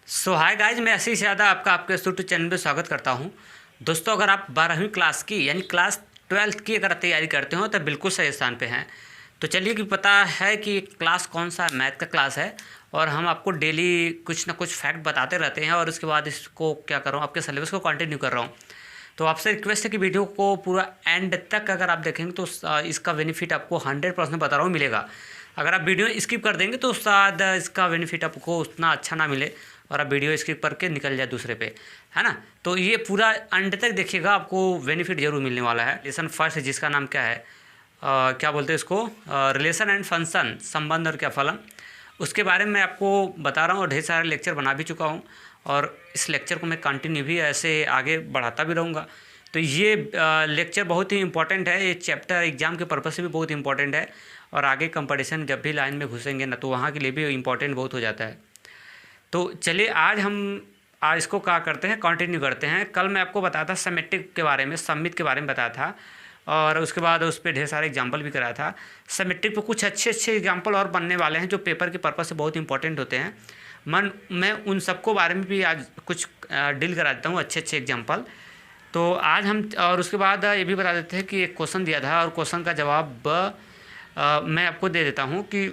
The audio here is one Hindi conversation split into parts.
हाय गाइज, मैं आशीष यादव आपका आपके यूट्यूब चैनल पे स्वागत करता हूं। दोस्तों, अगर आप 12वीं क्लास की यानी क्लास 12th की अगर तैयारी करते हो तो बिल्कुल सही स्थान पे हैं। तो चलिए कि पता है कि क्लास कौन सा मैथ का क्लास है और हम आपको डेली कुछ ना कुछ फैक्ट बताते रहते हैं और उसके बाद इसको क्या कर रहा हूँ, आपके सिलेबस को कंटिन्यू कर रहा हूँ। तो आपसे रिक्वेस्ट है कि वीडियो को पूरा एंड तक अगर आप देखेंगे तो इसका बेनिफिट आपको 100% बता रहा हूँ मिलेगा। अगर आप वीडियो स्किप कर देंगे तो शायद इसका बेनिफिट आपको उतना अच्छा ना मिले और आप वीडियो स्किप करके निकल जाए दूसरे पे, है ना। तो ये पूरा एंड तक देखिएगा, आपको बेनिफिट जरूर मिलने वाला है। लेसन फर्स्ट जिसका नाम क्या है, क्या बोलते हैं इसको, रिलेशन एंड फंक्शन, संबंध और क्या फलन, उसके बारे में आपको बता रहा हूँ और ढेर सारे लेक्चर बना भी चुका हूँ और इस लेक्चर को मैं कंटिन्यू भी ऐसे आगे बढ़ाता भी रहूँगा। तो ये लेक्चर बहुत ही इंपॉर्टेंट है, ये चैप्टर एग्जाम के पर्पज़ से भी बहुत इंपॉर्टेंट है और आगे कंपटीशन जब भी लाइन में घुसेंगे ना तो वहाँ के लिए भी इम्पॉर्टेंट बहुत हो जाता है। तो चलिए आज इसको क्या करते हैं, कंटिन्यू करते हैं। कल मैं आपको बताया था सिमेट्रिक के बारे में, सममित के बारे में बताया था और उसके बाद उस पर ढेर सारे एग्जाम्पल भी कराया था। सिमेट्रिक पे कुछ अच्छे एग्जाम्पल और बनने वाले हैं जो पेपर के पर्पज़ से बहुत इंपॉर्टेंट होते हैं। मैं उन सबको बारे में भी आज कुछ डील करा देता हूँ, अच्छे एग्जाम्पल। तो आज हम और उसके बाद ये भी बता देते हैं कि एक क्वेश्चन दिया था और क्वेश्चन का जवाब मैं आपको दे देता हूँ कि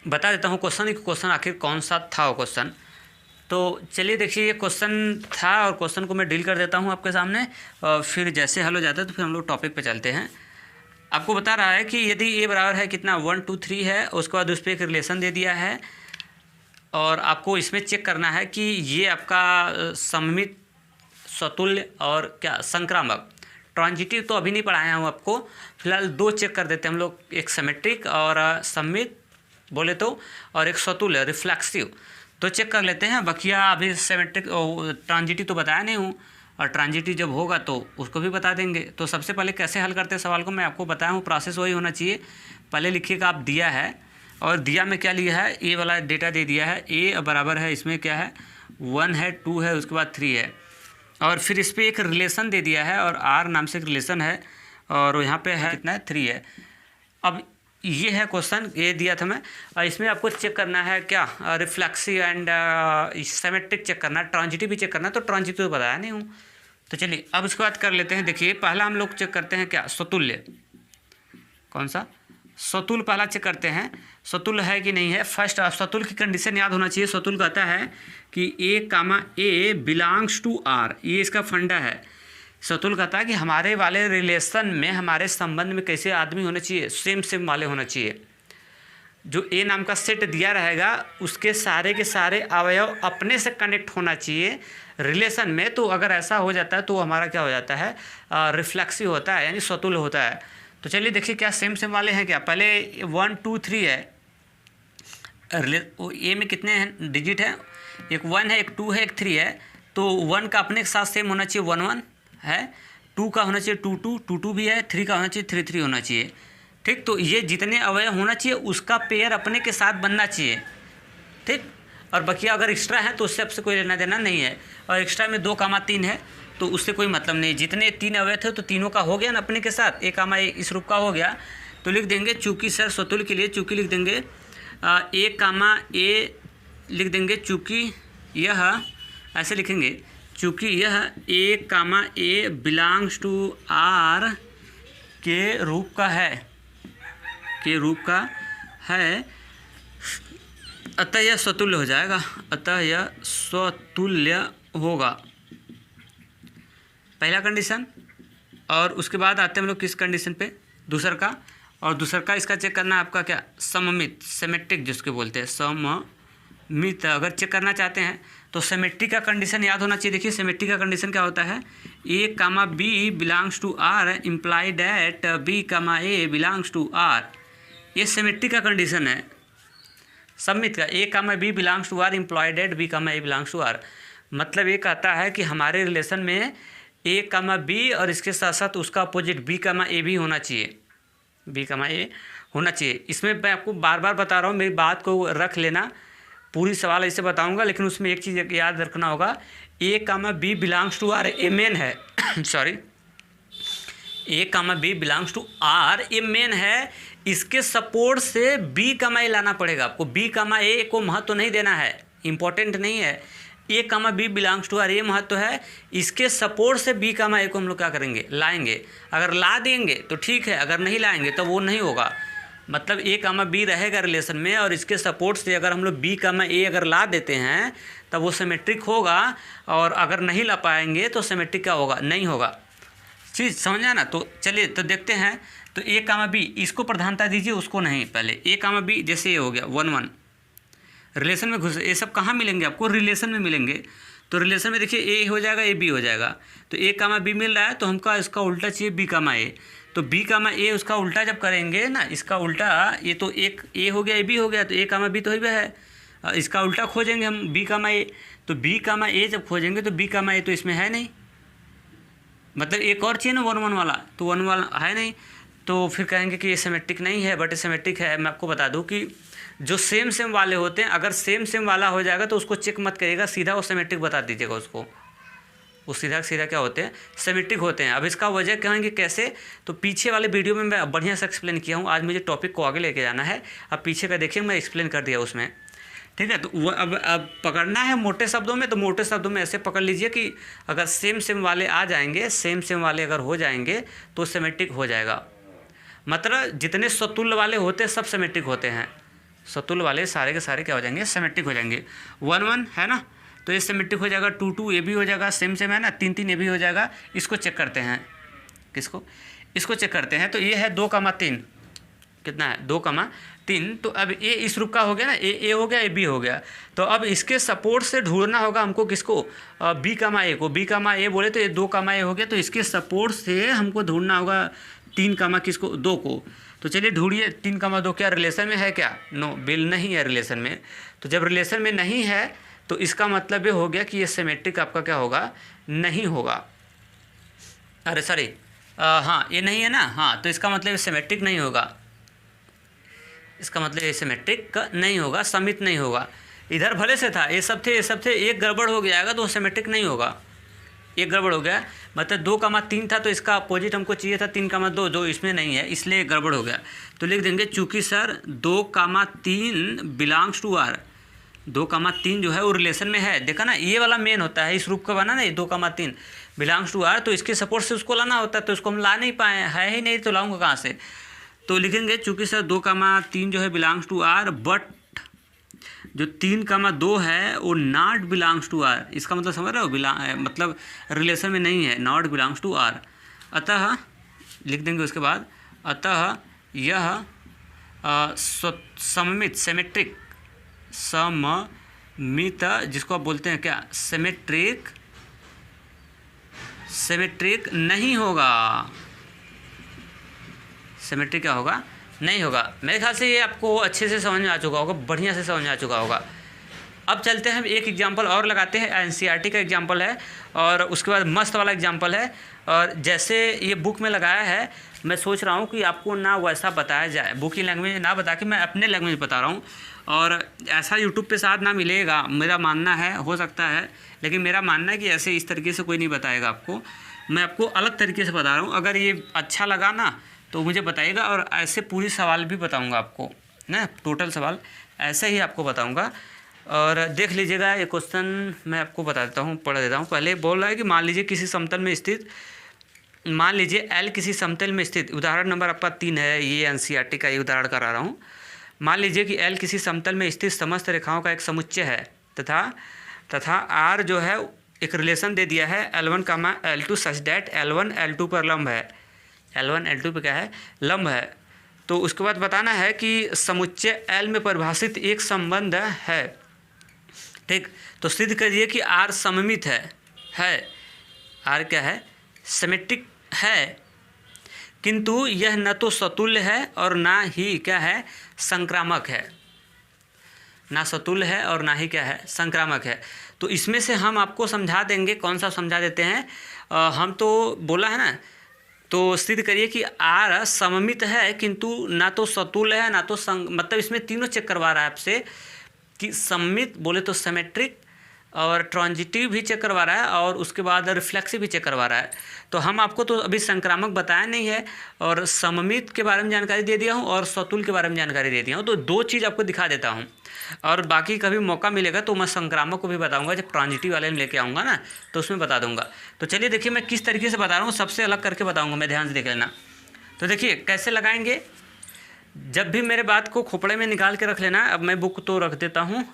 बता देता हूँ क्वेश्चन आखिर कौन सा था वो क्वेश्चन। तो चलिए देखिए, ये क्वेश्चन था और क्वेश्चन को मैं डील कर देता हूँ आपके सामने और फिर जैसे हल हो जाता है तो फिर हम लोग टॉपिक पे चलते हैं। आपको बता रहा है कि यदि ए बराबर है कितना 1 2 3 है, उसके बाद उस पर एक रिलेशन दे दिया है और आपको इसमें चेक करना है कि ये आपका सममित, स्वतुल्य और क्या संक्रामक, ट्रांजिटिव तो अभी नहीं पढ़ाया हूँ आपको। फिलहाल दो चेक कर देते हैं हम लोग, एक सिमेट्रिक और सममित बोले तो, और एक स्वतुल्य रिफ्लेक्सिव। तो चेक कर लेते हैं। बकिया अभी सिमेट्रिक ट्रांजिटिव तो बताया नहीं हूँ और ट्रांजिटिव जब होगा तो उसको भी बता देंगे। तो सबसे पहले कैसे हल करते हैं सवाल को मैं आपको बताया हूँ, प्रोसेस वही होना चाहिए। पहले लिखिएगा आप दिया है और दिया में क्या लिया है, ए वाला डेटा दे दिया है। ए बराबर है, इसमें क्या है 1 है, 2 है, उसके बाद 3 है और फिर इस पर एक रिलेशन दे दिया है और आर नाम से एक रिलेशन है और यहाँ पे है कितना है 3 है। अब ये है क्वेश्चन, ये दिया था मैं। इसमें आपको चेक करना है क्या, रिफ्लेक्सिव एंड सिमेट्रिक चेक करना है, ट्रांजिटिव भी चेक करना है। तो ट्रांजिटिव तो बताया नहीं हूँ। तो चलिए अब इसके बाद कर लेते हैं। देखिए पहला हम लोग चेक करते हैं क्या, स्वतुल्य। कौन सा स्वतुल्य पहला चेक करते हैं, स्वतुल्य है कि नहीं है। फर्स्ट स्वतुल्य की कंडीशन याद होना चाहिए। स्वतुल्य कहता है कि ए बिलोंग्स टू आर, ये इसका फंडा है। स्वतुल्य कहता है कि हमारे वाले रिलेशन में, हमारे संबंध में कैसे आदमी होने चाहिए, सेम वाले होना चाहिए। जो ए नाम का सेट दिया रहेगा उसके सारे के सारे अवयव अपने से कनेक्ट होना चाहिए रिलेशन में। तो अगर ऐसा हो जाता है तो हमारा क्या हो जाता है, रिफ्लेक्सिव होता है यानी स्वतुल्य होता है। तो चलिए देखिए क्या सेम वाले हैं क्या। पहले 1 2 3 है, ए में कितने हैं डिजिट हैं, एक 1 है, एक 2 है, एक 3 है। तो 1 का अपने के साथ सेम होना चाहिए 1 1 है, 2 का होना चाहिए 2 2 2 2 भी है, 3 का होना चाहिए 3 3 होना चाहिए। ठीक, तो ये जितने अवयव होना चाहिए उसका पेयर अपने के साथ बनना चाहिए। ठीक, और बकिया अगर एक्स्ट्रा है तो उससे आपसे कोई लेना देना नहीं है। और एक्स्ट्रा में 2 कामा 3 है तो उससे कोई मतलब नहीं। जितने 3 अवयव थे तो तीनों का हो गया ना अपने के साथ, एक कामा इस रूप का हो गया। तो लिख देंगे, चूँकि सर स्वतुल्य के लिए चूँकि लिख देंगे ए कामा ए लिख देंगे, चूँकि यह ऐसे लिखेंगे, चूँकि यह ए कामा ए बिलोंग्स टू आर के रूप का है, अतः यह स्वतुल्य हो जाएगा, अतः यह स्वतुल्य होगा, पहला कंडीशन। और उसके बाद आते हैं हम लोग किस कंडीशन पे, दूसर का। और दूसर का इसका चेक करना है आपका क्या, सममित, सिमेट्रिक जिसको बोलते हैं सममित। अगर चेक करना चाहते हैं तो सिमेट्रिक का कंडीशन याद होना चाहिए। देखिए सिमेट्रिक का कंडीशन क्या होता है, A comma B belongs to R imply that B comma A belongs to R. ये सिमेट्रिक का कंडीशन है सममित का। A comma B belongs to R imply that B comma A belongs to R. मतलब ये कहता है कि हमारे रिलेशन में ए कामा बी और इसके साथ साथ उसका अपोजिट बी कामा ए भी होना चाहिए, बी कामा ए होना चाहिए। इसमें मैं आपको बार बार बता रहा हूँ, मेरी बात को रख लेना, पूरी सवाल ऐसे बताऊंगा लेकिन उसमें एक चीज़ याद रखना होगा, A comma B belongs to R A मेन है sorry, A comma B belongs to R A मेन है। इसके सपोर्ट से बी कामा ए लाना पड़ेगा आपको। बी कामा ए को महत्व नहीं देना है, इम्पोर्टेंट नहीं है। A comma B belongs to R, ये महत्व है। इसके सपोर्ट से बी कामा ए को हम लोग क्या करेंगे, लाएंगे। अगर ला देंगे तो ठीक है, अगर नहीं लाएंगे तो वो नहीं होगा। मतलब ए कामा बी रहेगा रिलेशन में और इसके सपोर्ट से अगर हम लोग बी कामा ए अगर ला देते हैं तब वो सिमेट्रिक होगा, और अगर नहीं ला पाएंगे तो सिमेट्रिक क्या होगा, नहीं होगा। चीज़ समझा ना। तो चलिए तो देखते हैं। तो ए कामा बी, इसको प्रधानता दीजिए, उसको नहीं। पहले ए कामा बी, जैसे ये हो गया 1 1 रिलेशन में घुस, ये सब कहाँ मिलेंगे आपको, रिलेशन में मिलेंगे। तो रिलेशन में देखिए ए हो जाएगा, ए बी हो जाएगा। तो ए कामा बी मिल रहा है तो हमका इसका उल्टा चाहिए बी कामा ए। तो बी कामा ए उसका उल्टा जब करेंगे ना, इसका उल्टा, ये तो एक ए हो गया, ए बी हो गया, तो ए कामा बी तो ही है। इसका उल्टा खोजेंगे हम बी कामा ए। तो बी कामा ए जब खोजेंगे तो बी कामा ए तो इसमें है नहीं, मतलब एक और चाहिए ना 1 1 वाला, तो 1 वाला है नहीं। तो फिर कहेंगे कि ये सिमेट्रिक नहीं है, बट सिमेट्रिक है। मैं आपको बता दूं कि जो सेम सेम वाले होते हैं, अगर सेम सेम वाला हो जाएगा तो उसको चेक मत करिएगा, सीधा वो सिमेट्रिक बता दीजिएगा उसको। वो सीधा सीधा क्या होते हैं, सिमेट्रिक होते हैं। अब इसका वजह कहेंगे कैसे, तो पीछे वाले वीडियो में मैं बढ़िया से एक्सप्लेन किया हूँ। आज मुझे टॉपिक को आगे लेके जाना है। अब पीछे का देखिए, मैं एक्सप्लेन कर दिया उसमें, ठीक है। तो वो अब पकड़ना है मोटे शब्दों में, तो मोटे शब्दों में ऐसे पकड़ लीजिए कि अगर सेम सेम वाले आ जाएंगे, सेम सेम वाले अगर हो जाएंगे तो सिमेट्रिक हो जाएगा। मतलब जितने सतुल्य वाले होते हैं सब सिमेट्रिक होते हैं। सतुल्य वाले सारे के सारे क्या हो जाएंगे, सिमेट्रिक हो जाएंगे। 1 1 है ना, तो ये सिमेट्रिक हो जाएगा। 2 2 ये भी हो जाएगा, सेम सेम है ना। 3 3 ये भी हो जाएगा। इसको चेक करते हैं, किसको, इसको चेक करते हैं। तो ये है 2 कामा 3, कितना है 2 कामा 3। तो अब ए इस रूप का हो गया ना, ए हो गया, ए बी हो गया। तो अब इसके सपोर्ट से ढूंढना होगा हमको किसको, बी कामा ए को। बी कामा ए बोले तो ये 2 कामा ए हो गया, तो इसके सपोर्ट से हमको ढूंढना होगा 3 कामा किसको, 2 को। तो चलिए ढूंढिए 3 कामा 2 क्या रिलेशन में है क्या, नो, बिल नहीं है रिलेशन में। तो जब रिलेशन में नहीं है तो इसका मतलब ये हो गया कि ये सिमेट्रिक आपका क्या होगा, नहीं होगा। अरे सॉरी, हाँ ये नहीं है ना, हाँ, तो इसका मतलब ये सिमेट्रिक नहीं होगा। इसका मतलब ये सिमेट्रिक नहीं होगा, समित नहीं होगा। इधर भले से था, ये सब थे, एक गड़बड़ हो गया तो सिमेट्रिक नहीं होगा। एक गड़बड़ हो गया, मतलब 2 कामा 3 था तो इसका अपोजिट हमको चाहिए था 3 कामा 2, जो इसमें नहीं है, इसलिए गड़बड़ हो गया। तो लिख देंगे चूँकि sir 2 comma 3 belongs to R, 2 comma 3 जो है वो रिलेशन में है। देखा ना, ये वाला मेन होता है, इस रूप का बना ना, ये 2 कामा 3 बिलोंग्स टू आर, तो इसके सपोर्ट से उसको लाना होता है, तो उसको हम ला नहीं पाए, है ही नहीं, तो लाऊंगा कहाँ से। तो लिखेंगे चूँकि सर 2 कामा 3 जो है बिलोंग्स टू आर, बट जो 3 कामा 2 है वो नॉट बिलोंग्स टू आर। इसका मतलब समझ रहे हो, मतलब रिलेशन में नहीं है, नॉट बिलोंग्स टू आर। अतः लिख देंगे उसके बाद, अतः यह सममित, सिमेट्रिक, सममित, जिसको आप बोलते हैं क्या, सिमेट्रिक, सिमेट्रिक नहीं होगा। सिमेट्रिक क्या होगा, नहीं होगा। मेरे ख्याल से ये आपको अच्छे से समझ में आ चुका होगा, बढ़िया से समझ में आ चुका होगा। अब चलते हैं, हम एक एग्जांपल और लगाते हैं। एनसीईआरटी का एग्जांपल है और उसके बाद मस्त वाला एग्जांपल है। और जैसे ये बुक में लगाया है, मैं सोच रहा हूँ कि आपको ना वैसा बताया जाए, बुक की लैंग्वेज ना बता के मैं अपने लैंग्वेज बता रहा हूँ। और ऐसा यूट्यूब पे साथ ना मिलेगा, मेरा मानना है, हो सकता है, लेकिन मेरा मानना है कि ऐसे इस तरीके से कोई नहीं बताएगा आपको। मैं आपको अलग तरीके से बता रहा हूँ। अगर ये अच्छा लगा ना तो मुझे बताइएगा, और ऐसे पूरी सवाल भी बताऊंगा आपको ना, टोटल सवाल ऐसे ही आपको बताऊंगा। और देख लीजिएगा, ये क्वेश्चन मैं आपको बता देता हूँ, पढ़ देता हूँ। पहले बोल रहा है कि मान लीजिए किसी समतल में स्थित, मान लीजिए एल किसी समतल में स्थित, उदाहरण नंबर आपका 3 है, ये एनसीईआरटी का ये उदाहरण करा रहा हूँ। मान लीजिए कि एल किसी समतल में स्थित समस्त रेखाओं का एक समुच्चय है, तथा आर जो है एक रिलेशन दे दिया है L1, L2 such that L1 L2 पर लंब है, L1 L2 पे क्या है, लंब है। तो उसके बाद बताना है कि समुच्चय L में परिभाषित एक संबंध है, ठीक। तो सिद्ध करिए कि R सममित है, R क्या है, सिमेट्रिक है, किंतु यह न तो सतुल्य है और ना ही क्या है, संक्रामक है। ना सतुल्य है और ना ही क्या है, संक्रामक है। तो इसमें से हम आपको समझा देंगे, कौन सा समझा देते हैं, हम तो बोला है ना, तो सिद्ध करिए कि आर सममित है किंतु ना तो सतुल्य है ना तो मतलब इसमें तीनों चेक करवा रहा है आपसे कि सममित बोले तो सिमेट्रिक, और ट्रांजिटिव भी चेक करवा रहा है, और उसके बाद रिफ्लेक्सिव भी चेक करवा रहा है। तो हम आपको तो अभी संक्रामक बताया नहीं है, और सममित के बारे में जानकारी दे दिया हूँ और सतुल्य के बारे में जानकारी दे दिया हूँ। तो 2 चीज़ आपको दिखा देता हूँ। और बाकी कभी मौका मिलेगा तो मैं संक्रामक को भी बताऊंगा, जब ट्रांजिटिव वाले में लेके आऊँगा ना तो उसमें बता दूंगा। तो चलिए देखिए मैं किस तरीके से बता रहा हूँ, सबसे अलग करके बताऊँगा मैं, ध्यान से देख लेना। तो देखिए कैसे लगाएंगे, जब भी मेरे बात को खोपड़े में निकाल के रख लेना। अब मैं बुक तो रख देता हूँ,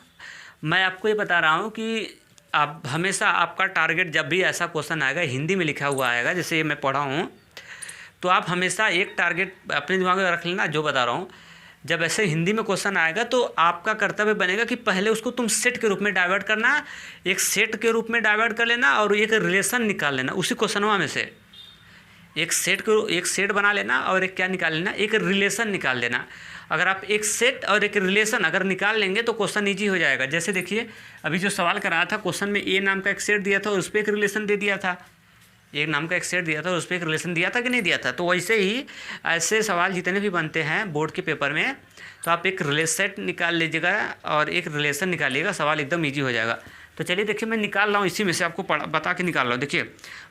मैं आपको ये बता रहा हूँ कि आप हमेशा आपका टारगेट, जब भी ऐसा क्वेश्चन आएगा हिंदी में लिखा हुआ आएगा, जैसे ये मैं पढ़ा हूँ, तो आप हमेशा एक टारगेट अपने दिमाग में रख लेना जो बता रहा हूँ। जब ऐसे हिंदी में क्वेश्चन आएगा तो आपका कर्तव्य बनेगा कि पहले उसको तुम सेट के रूप में डाइवर्ट करना, एक सेट के रूप में डाइवर्ट कर लेना और एक रिलेशन निकाल लेना उसी क्वेश्चनवा में से। एक सेट बना लेना और एक क्या निकाल लेना, एक रिलेशन निकाल लेना। अगर आप एक सेट और एक रिलेशन अगर निकाल लेंगे तो क्वेश्चन ईजी हो जाएगा। जैसे देखिए अभी जो सवाल कराया था, क्वेश्चन में ए नाम का एक सेट दिया था और उस पर एक रिलेशन दे दिया था, एक नाम का एक सेट दिया था और उस पर एक रिलेशन दिया था कि नहीं दिया था। तो वैसे ही ऐसे सवाल जितने भी बनते हैं बोर्ड के पेपर में, तो आप एक रिलेशन निकाल लीजिएगा और एक रिलेशन निकालिएगा, सवाल एकदम ईजी हो जाएगा। तो चलिए देखिए मैं निकाल रहा हूँ, इसी में से आपको बता के निकाल रहा हूँ। देखिए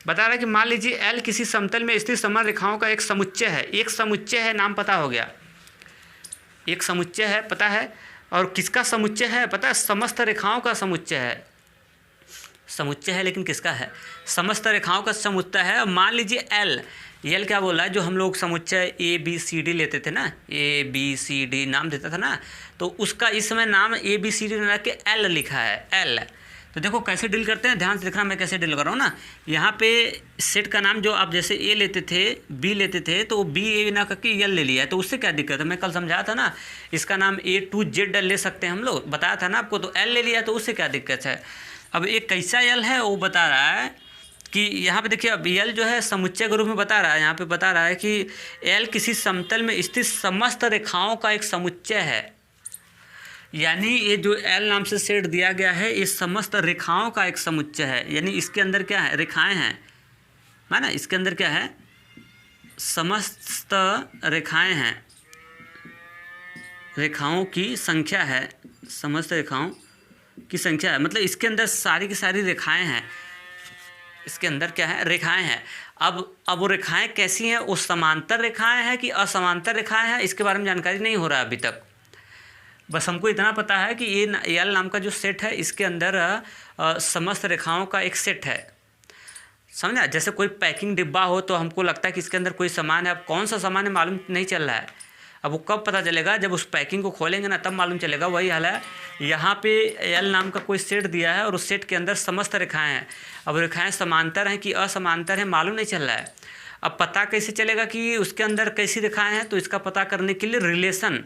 बता रहा है कि मान लीजिए एल किसी समतल में स्थित समान रेखाओं का एक समुच्चय है। एक समुच्चय है, नाम पता हो गया, एक समुच्चय है पता है। और किसका समुच्चय है पता है, समस्त रेखाओं का समुच्चय है। समुच्चय है लेकिन किसका है, समस्त रेखाओं का समुच्चय है। मान लीजिए एल क्या बोला है, जो हम लोग समुच्चय ABCD लेते थे ना, ABCD नाम देता था ना, तो उसका इस समय नाम ABCD ना के एल लिखा है, एल। तो देखो कैसे डील करते हैं, ध्यान से देखना मैं कैसे डील कर रहा हूँ ना। यहाँ पे सेट का नाम जो आप जैसे ए लेते थे, बी लेते थे, तो बी ए ना करके एल ले लिया है, तो उससे क्या दिक्कत है। मैं कल समझाया था ना, इसका नाम A to Z ले सकते हैं हम लोग, बताया था ना आपको, तो एल ले लिया तो उससे क्या दिक्कत है। अब एक कैसा एल है वो बता रहा है कि यहाँ पे देखिए, अब एल जो है समुच्चय के रूप में बता रहा है, यहाँ पे बता रहा है कि एल किसी समतल में स्थित समस्त रेखाओं का एक समुच्चय है। यानी ये जो एल नाम से सेट दिया गया है, इस समस्त रेखाओं का एक समुच्चय है। यानी इसके अंदर क्या है, रेखाएं हैं, है ना, इसके अंदर क्या है, समस्त रेखाएं हैं, रेखाओं की संख्या है, समस्त रेखाओं की संख्या है, मतलब इसके अंदर सारी की सारी रेखाएं हैं। इसके अंदर क्या है, रेखाएं हैं। अब वो रेखाएं कैसी हैं, वो समांतर रेखाएं हैं कि असमांतर रेखाएं हैं, इसके बारे में जानकारी नहीं हो रहा अभी तक। बस हमको इतना पता है कि ये एल नाम का जो सेट है, इसके अंदर समस्त रेखाओं का एक सेट है। समझा, जैसे कोई पैकिंग डिब्बा हो तो हमको लगता है कि इसके अंदर कोई सामान है, अब कौन सा सामान है मालूम नहीं चल रहा है। अब वो कब पता चलेगा, जब उस पैकिंग को खोलेंगे ना तब मालूम चलेगा। वही हाल है, यहाँ पे एल नाम का कोई सेट दिया है और उस सेट के अंदर समस्त रेखाएं हैं। अब रेखाएं समांतर हैं कि असमांतर हैं मालूम नहीं चल रहा है। अब पता कैसे चलेगा कि उसके अंदर कैसी रेखाएं हैं, तो इसका पता करने के लिए रिलेशन,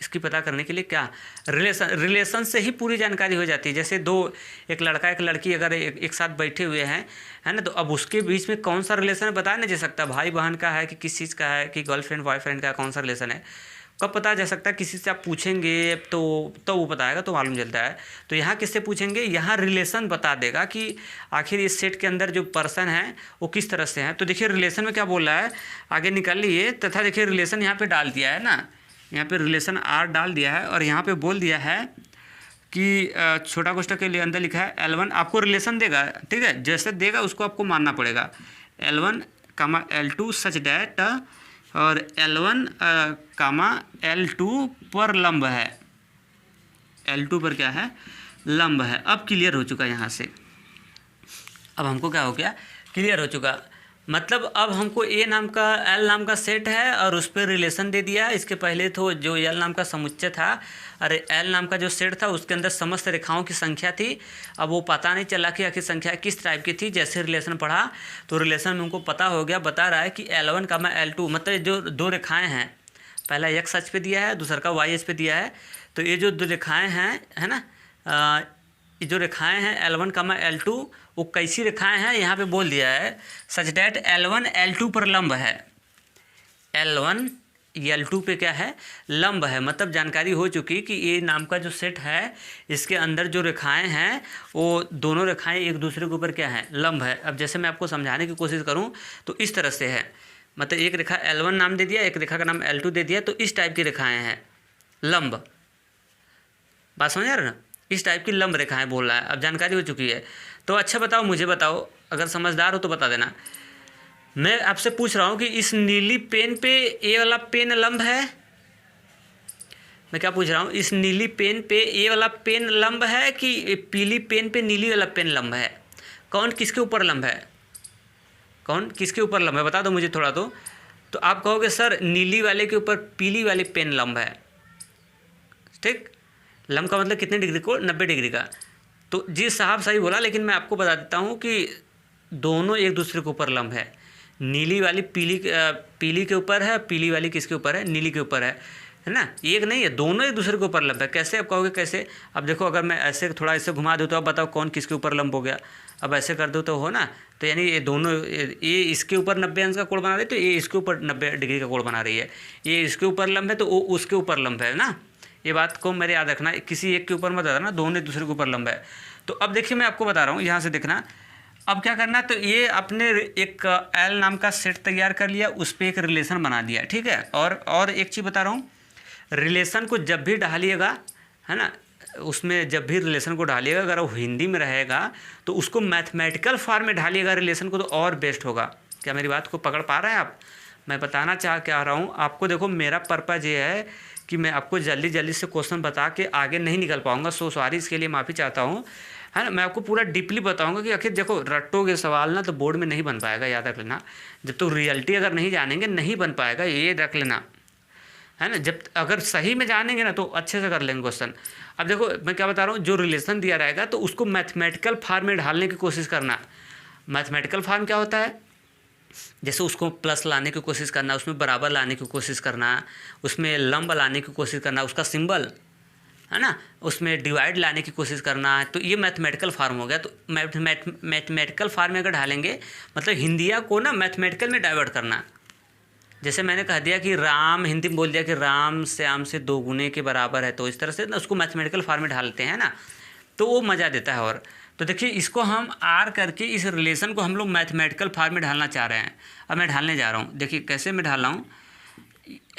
इसकी पता करने के लिए क्या, रिलेशन से ही पूरी जानकारी हो जाती है। जैसे एक लड़का एक लड़की अगर एक साथ बैठे हुए हैं, है ना, तो अब उसके बीच में कौन सा रिलेशन है बताया नहीं जा सकता, भाई बहन का है कि किस चीज़ का है, कि गर्लफ्रेंड बॉयफ्रेंड का कौन सा रिलेशन है, कब पता जा सकता है, किसी से आप पूछेंगे तो वो बताएगा तो मालूम चलता है। तो यहाँ किससे पूछेंगे, यहाँ रिलेशन बता देगा कि आखिर इस सेट के अंदर जो पर्सन है वो किस तरह से हैं। तो देखिए रिलेशन में क्या बोल रहा है, आगे निकाल लिए, तथा देखिए रिलेशन यहाँ पे डाल दिया है ना, यहाँ पे रिलेशन R डाल दिया है और यहाँ पे बोल दिया है कि छोटा कोष्ठक के लिए अंदर लिखा है L1 आपको रिलेशन देगा, ठीक है, जैसे देगा उसको आपको मानना पड़ेगा। L1, L2 सच डैट, और L1, L2 पर लंब है, L2 पर क्या है, लंब है। अब क्लियर हो चुका यहाँ से, अब हमको क्या हो गया, क्लियर हो चुका। मतलब अब हमको एल नाम का सेट है और उस पर रिलेशन दे दिया। इसके पहले तो जो एल नाम का समुच्चय था, अरे एल नाम का जो सेट था उसके अंदर समस्त रेखाओं की संख्या थी। अब वो पता नहीं चला कि आखिर संख्या किस टाइप की थी। जैसे रिलेशन पढ़ा तो रिलेशन में हमको पता हो गया, बता रहा है कि L1, L2 मतलब जो दो रेखाएँ हैं, पहला x अक्ष पे दिया है, दूसरा का y अक्ष पे दिया है। तो ये जो दो रेखाएँ हैं, है ना, ये जो रेखाएँ हैं L1, L2 वो कैसी रेखाएं हैं यहाँ पे बोल दिया है, सच डैट L1 L2 पर लंब है, L1 L2 पे क्या है, लंब है। मतलब जानकारी हो चुकी कि ये नाम का जो सेट है इसके अंदर जो रेखाएं हैं वो दोनों रेखाएं एक दूसरे के ऊपर क्या है, लंब है। अब जैसे मैं आपको समझाने की कोशिश करूं तो इस तरह से है, मतलब एक रेखा L1 नाम दे दिया, एक रेखा का नाम L2 दे दिया, तो इस टाइप की रेखाएँ हैं लंब, बात समझ आ रहे ना, इस टाइप की लंब रेखाएं बोल रहा है। अब जानकारी हो चुकी है। तो अच्छा बताओ, मुझे बताओ, अगर समझदार हो तो बता देना। मैं आपसे पूछ रहा हूँ कि इस नीली पेन पे ये वाला पेन लंब है, मैं क्या पूछ रहा हूँ, इस नीली पेन पे ये वाला पेन लंब है कि पीली पेन पे नीली वाला पेन लंब है? कौन किसके ऊपर लंब है? कौन किसके ऊपर लंब है, बता दो मुझे थोड़ा। तो आप कहोगे सर नीली वाले के ऊपर पीली वाली पेन लंब है। ठीक, लंब का मतलब कितने डिग्री को? 90 डिग्री का। तो जी साहब सही बोला, लेकिन मैं आपको बता देता हूँ कि दोनों एक दूसरे के ऊपर लंब है। नीली वाली पीली के ऊपर है, पीली वाली किसके ऊपर है? नीली के ऊपर है ना, एक नहीं है, दोनों एक दूसरे के ऊपर लंब है। कैसे? आप कहोगे कैसे? अब देखो, अगर मैं ऐसे थोड़ा ऐसे घुमा दूँ तो अब बताओ कौन किसके ऊपर लंब हो गया। अब ऐसे कर दूँ तो हो ना, तो यानी ये दोनों, ये इसके ऊपर 90 अंश का कोण बना रही है, तो ये इसके ऊपर 90 डिग्री का कोण बना रही है। ये इसके ऊपर लंब है तो वो उसके ऊपर लंब है ना। ये बात को मेरे याद रखना, किसी एक के ऊपर मत बताना, दोनों एक दूसरे के ऊपर लंब है। तो अब देखिए मैं आपको बता रहा हूँ, यहाँ से देखना। अब क्या करना, तो ये आपने एक एल नाम का सेट तैयार कर लिया, उस पर एक रिलेशन बना दिया, ठीक है। और एक चीज़ बता रहा हूँ, रिलेशन को जब भी ढालिएगा, है ना, उसमें जब भी रिलेशन को ढालिएगा, अगर वो हिंदी में रहेगा तो उसको मैथमेटिकल फॉर्म में ढालिएगा रिलेशन को, तो और बेस्ट होगा। क्या मेरी बात को पकड़ पा रहे हैं आप? मैं बताना क्या रहा हूँ आपको। देखो मेरा पर्पज़ ये है कि मैं आपको जल्दी जल्दी से क्वेश्चन बता के आगे नहीं निकल पाऊँगा, सो सॉरी, इसके लिए माफ़ी चाहता हूँ, है ना। मैं आपको पूरा डीपली बताऊंगा कि आखिर देखो, रटोगे सवाल ना तो बोर्ड में नहीं बन पाएगा, याद रख लेना। जब तो रियलिटी अगर नहीं जानेंगे नहीं बन पाएगा, ये रख लेना, है ना। जब अगर सही में जानेंगे ना तो अच्छे से कर लेंगे क्वेश्चन। अब देखो मैं क्या बता रहा हूँ, जो रिलेशन दिया रहेगा तो उसको मैथमेटिकल फॉर्म में ढालने की कोशिश करना। मैथमेटिकल फॉर्म क्या होता है? जैसे उसको प्लस लाने की कोशिश करना, उसमें बराबर लाने की कोशिश करना, उसमें लंब लाने की कोशिश करना, उसका सिंबल, है ना, उसमें डिवाइड लाने की कोशिश करना है। तो ये मैथमेटिकल फार्म हो गया। तो मैथमेटिकल फार्म में अगर ढालेंगे मतलब हिंदिया को ना मैथमेटिकल में डाइवर्ट करना। जैसे मैंने कह दिया कि राम, हिंदी में बोल दिया कि राम श्याम से 2 गुने के बराबर है, तो इस तरह से ना उसको मैथमेटिकल फार्म में ढालते हैं ना, तो वो मज़ा देता है। और तो देखिए इसको हम आर करके इस रिलेशन को हम लोग मैथमेटिकल फार्म में ढालना चाह रहे हैं। अब मैं ढालने जा रहा हूँ, देखिए कैसे मैं ढाल रहा हूँ।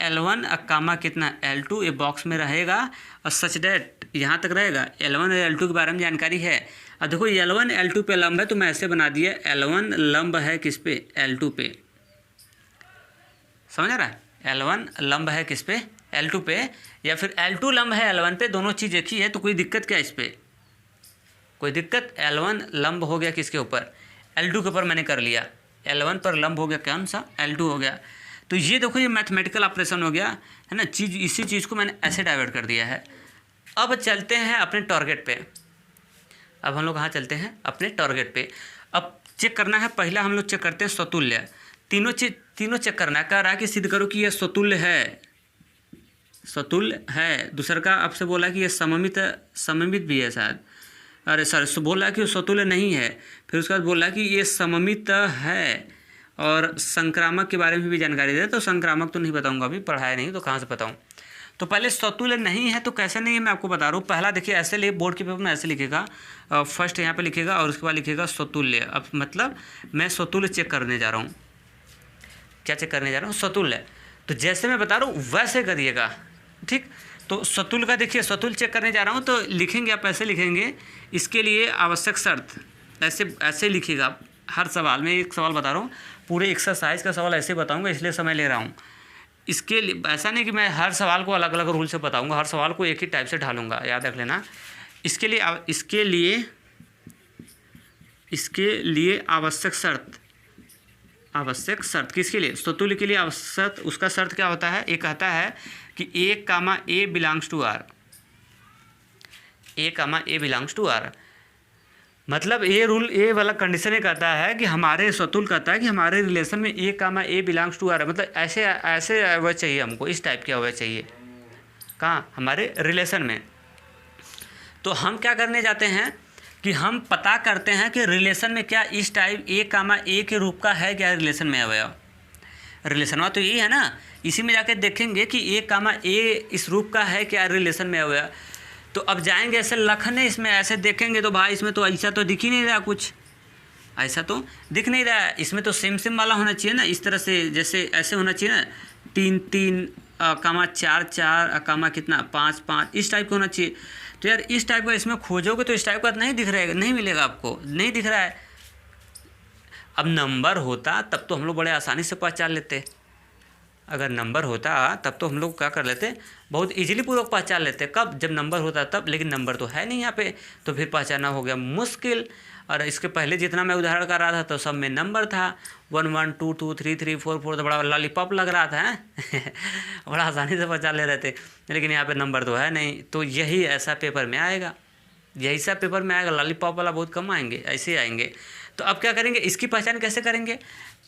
L1 कामा कितना L2 ये बॉक्स में रहेगा, और सच डैट यहाँ तक रहेगा। L1 और L2 के बारे में जानकारी है। अब देखो L1 L2 पे लंब है, तो मैं ऐसे बना दिया, L1 लंब है किस पे? L2 पे। समझ आ रहा है? L1 लंब है किस पे? L2 पे, या फिर L2 लंब है L1 पे, दोनों चीज़ एक ही है। तो कोई दिक्कत क्या इस पर? कोई दिक्कत? L1 लंब हो गया किसके ऊपर? L2 के ऊपर मैंने कर लिया। L1 पर लंब हो गया कौन सा? L2 हो गया। तो ये देखो ये मैथमेटिकल ऑपरेशन हो गया, है ना। इसी चीज़ को मैंने ऐसे डाइवर्ट कर दिया है। अब चलते हैं अपने टारगेट पे। अब हम लोग कहाँ चलते हैं? अपने टारगेट पे। अब चेक करना है, पहला हम लोग चेक करते हैं स्वतुल्य। तीनों चेक करना है। कह रहा है कि सिद्ध करो कि ये स्वतुल्य है, स्वतुल्य है। दूसरा का आपसे बोला कि ये सममित भी है शायद, अरे सर बोला कि स्वतुल्य नहीं है। फिर उसके बाद बोला कि ये सममित है, और संक्रामक के बारे में भी जानकारी दे। तो संक्रामक तो नहीं बताऊंगा, अभी पढ़ाया नहीं तो कहाँ से बताऊं। तो पहले स्वतुल्य नहीं है तो कैसे नहीं है मैं आपको बता रहा हूँ। पहला देखिए ऐसे लिए, बोर्ड के पेपर में ऐसे लिखेगा, फर्स्ट यहाँ पे लिखेगा और उसके बाद लिखेगा स्वतुल्य। अब मतलब मैं स्वतुल्य चेक करने जा रहा हूँ। क्या चेक करने जा रहा हूँ? स्वतुल्य। तो जैसे मैं बता रहा हूँ वैसे करिएगा, ठीक। तो स्वतुल्य का देखिए, स्वतुल्य चेक करने जा रहा हूँ तो लिखेंगे आप ऐसे लिखेंगे। इसके लिए आवश्यक शर्त ऐसे लिखिएगा आप। हर सवाल में एक सवाल बता रहा हूँ, पूरे एक्सरसाइज का सवाल ऐसे बताऊंगा, इसलिए समय ले रहा हूँ। इसके लिए ऐसा नहीं कि मैं हर सवाल को अलग अलग रूल से बताऊंगा, हर सवाल को एक ही टाइप से ढालूंगा, याद रख लेना। इसके लिए आवश्यक शर्त किसके लिए? स्वतुल्य के लिए आवश्यक, उसका शर्त क्या होता है? ये कहता है कि A, A belongs to R। A belongs to R मतलब ये रूल, ये वाला कंडीशन ये कहता है कि हमारे स्वतुल्य कहता है कि हमारे रिलेशन में A बिलोंग्स टू R है। मतलब ऐसे हुआ चाहिए हमको, इस टाइप का हुआ चाहिए। कहाँ? हमारे रिलेशन में। तो हम क्या करने जाते हैं कि हम पता करते हैं कि रिलेशन में क्या इस टाइप A के रूप का है क्या रिलेशन में अवयव। रिलेशन तो यही है ना, इसी में जाके देखेंगे कि A इस रूप का है क्या रिलेशन में अवयव। तो अब जाएंगे ऐसे लखने, इसमें ऐसे देखेंगे तो भाई इसमें तो ऐसा तो दिख ही नहीं रहा, कुछ ऐसा तो दिख नहीं रहा है। इसमें तो सेम वाला होना चाहिए ना, इस तरह से, जैसे ऐसे होना चाहिए ना, 3 4 कितना 5 इस टाइप का होना चाहिए। तो यार इस टाइप का इसमें खोजोगे तो इस टाइप का नहीं दिख रहेगा, नहीं मिलेगा आपको, नहीं दिख रहा है। अब नंबर होता तब तो हम लोग बड़े आसानी से पहचान लेते, अगर नंबर होता तब तो हम लोग क्या कर लेते, बहुत इजीली पूर्वक पहचान लेते। कब? जब नंबर होता तब, लेकिन नंबर तो है नहीं यहाँ पे, तो फिर पहचानना हो गया मुश्किल। और इसके पहले जितना मैं उदाहरण कर रहा था तो सब में नंबर था, 1 1 2 2 3 3 4 4, तो बड़ा लॉलीपॉप लग रहा था बड़ा आसानी से पहचान ले रहे थे, लेकिन यहाँ पे नंबर तो है नहीं। तो यही ऐसा पेपर में आएगा, यही सब पेपर में आएगा, लॉलीपॉप वाला बहुत कम आएंगे, ऐसे ही आएंगे। तो अब क्या करेंगे, इसकी पहचान कैसे करेंगे,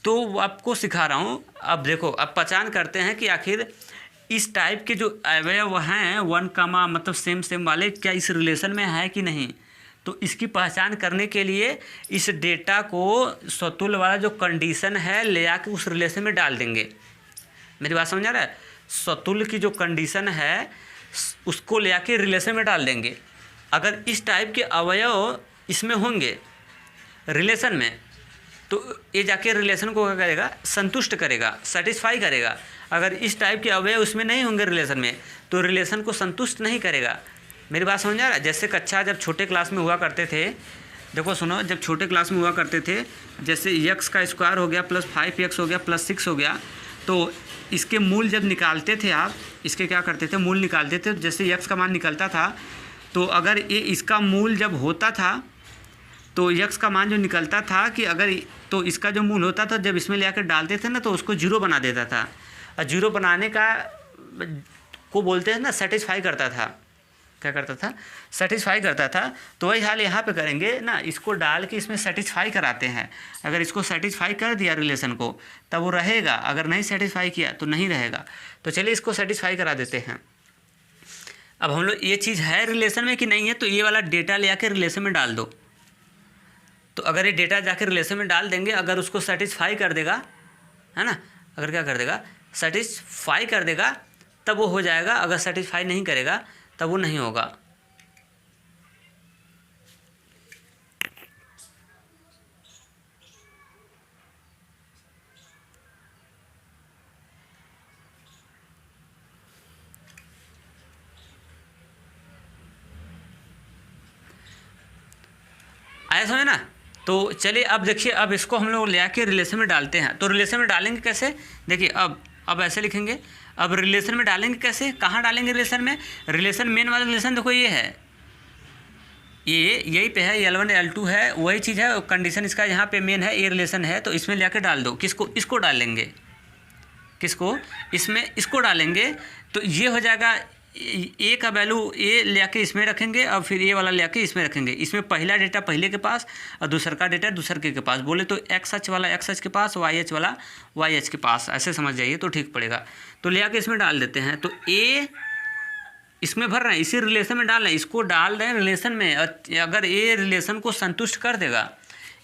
तो आपको सिखा रहा हूँ। अब देखो, अब पहचान करते हैं कि आखिर इस टाइप के जो अवयव हैं 1 कमा मतलब सेम सेम वाले, क्या इस रिलेशन में है कि नहीं। तो इसकी पहचान करने के लिए इस डेटा को सतुल्य वाला जो कंडीशन है ले आके उस रिलेशन में डाल देंगे। मेरी बात समझ आ रहा है? सतुल्य की जो कंडीशन है उसको ले आके रिलेशन में डाल देंगे। अगर इस टाइप के अवयव इसमें होंगे रिलेशन में, तो ये जाके रिलेशन को क्या करेगा, संतुष्ट करेगा, सेटिस्फाई करेगा। अगर इस टाइप के अवयव उसमें नहीं होंगे रिलेशन में, तो रिलेशन को संतुष्ट नहीं करेगा। मेरी बात समझ आ रहा है? जैसे कक्षा जब छोटे क्लास में हुआ करते थे, देखो सुनो, जब छोटे क्लास में हुआ करते थे, जैसे x का स्क्वायर हो गया प्लस 5x हो गया प्लस 6 हो गया, तो इसके मूल जब निकालते थे आप, इसके क्या करते थे, मूल निकालते थे। जैसे x का मान निकलता था, तो अगर ये इसका मूल जब होता था, तो x का मान जो निकलता था कि अगर तो इसका जो मूल होता था, जब इसमें ले आकर डालते थे ना, तो उसको जीरो बना देता था। और जीरो बनाने का को बोलते हैं ना, सेटिस्फाई करता था। क्या करता था? सेटिस्फाई करता था। तो वही हाल यहाँ पे करेंगे ना, इसको डाल के इसमें सेटिस्फाई कराते हैं। अगर इसको सेटिस्फाई कर दिया रिलेशन को, तब वो रहेगा, अगर नहीं सेटिस्फाई किया तो नहीं रहेगा। तो चलिए इसको सेटिस्फाई करा देते हैं। अब हम लोग ये चीज़ है रिलेशन में कि नहीं है, तो ये वाला डेटा ले आके रिलेशन में डाल दो। तो अगर ये डेटा जाके रिलेशन में डाल देंगे, अगर उसको सेटिस्फाई कर देगा, है ना, अगर क्या कर देगा, सेटिस्फाई कर देगा, तब वो हो जाएगा। अगर सेटिस्फाई नहीं करेगा तब वो नहीं होगा। आया समझ ना? तो चलिए अब देखिए, अब इसको हम लोग ले आके रिलेशन में डालते हैं। तो रिलेशन में डालेंगे कैसे, देखिए अब ऐसे लिखेंगे। अब रिलेशन में डालेंगे कैसे, कहाँ डालेंगे रिलेशन में, रिलेशन मेन वाला रिलेशन देखो ये है, ये यही पे है, L1 L2 है, वही चीज़ है, कंडीशन इसका यहाँ पे मेन है, ये रिलेशन है। तो इसमें ले आके डाल दो, किसको, इसको डालेंगे, किसको, इसमें इसको डालेंगे। तो ये हो जाएगा, ए का वैल्यू ए ले आके इसमें रखेंगे, और फिर ए वाला ले आके इसमें रखेंगे। इसमें पहला डेटा पहले के पास और दूसर का डेटा दूसर के पास। बोले तो XH वाला XH के पास, YH वाला YH के पास, ऐसे समझ जाइए तो ठीक पड़ेगा। तो ले आके इसमें डाल देते हैं। तो ए इसमें भर रहे हैं, इसी रिलेशन में डाल रहे हैं, इसको डाल रहे हैं रिलेशन में। अगर ये रिलेशन को संतुष्ट कर देगा,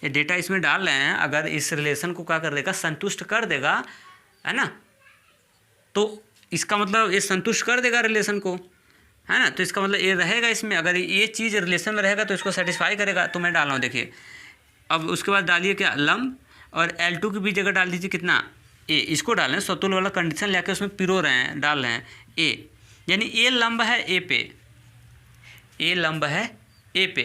ये डेटा इसमें डाल रहे हैं, अगर इस रिलेशन को क्या कर देगा, संतुष्ट कर देगा, है ना, तो इसका मतलब ये संतुष्ट कर देगा रिलेशन को, है ना। तो इसका मतलब ये रहेगा इसमें, अगर ये चीज़ रिलेशन में रहेगा तो इसको सेटिस्फाई करेगा। तो मैं डाल रहा हूँ, देखिए। अब उसके बाद डालिए क्या, लंब, और L2 की भी जगह डाल दीजिए कितना, ए। इसको डाल रहे हैं, सतुल्य वाला कंडीशन लेके उसमें पिरो रहे हैं, डाल रहे हैं ए, यानी ए लंब है ए पे, ए लंब है ए पे।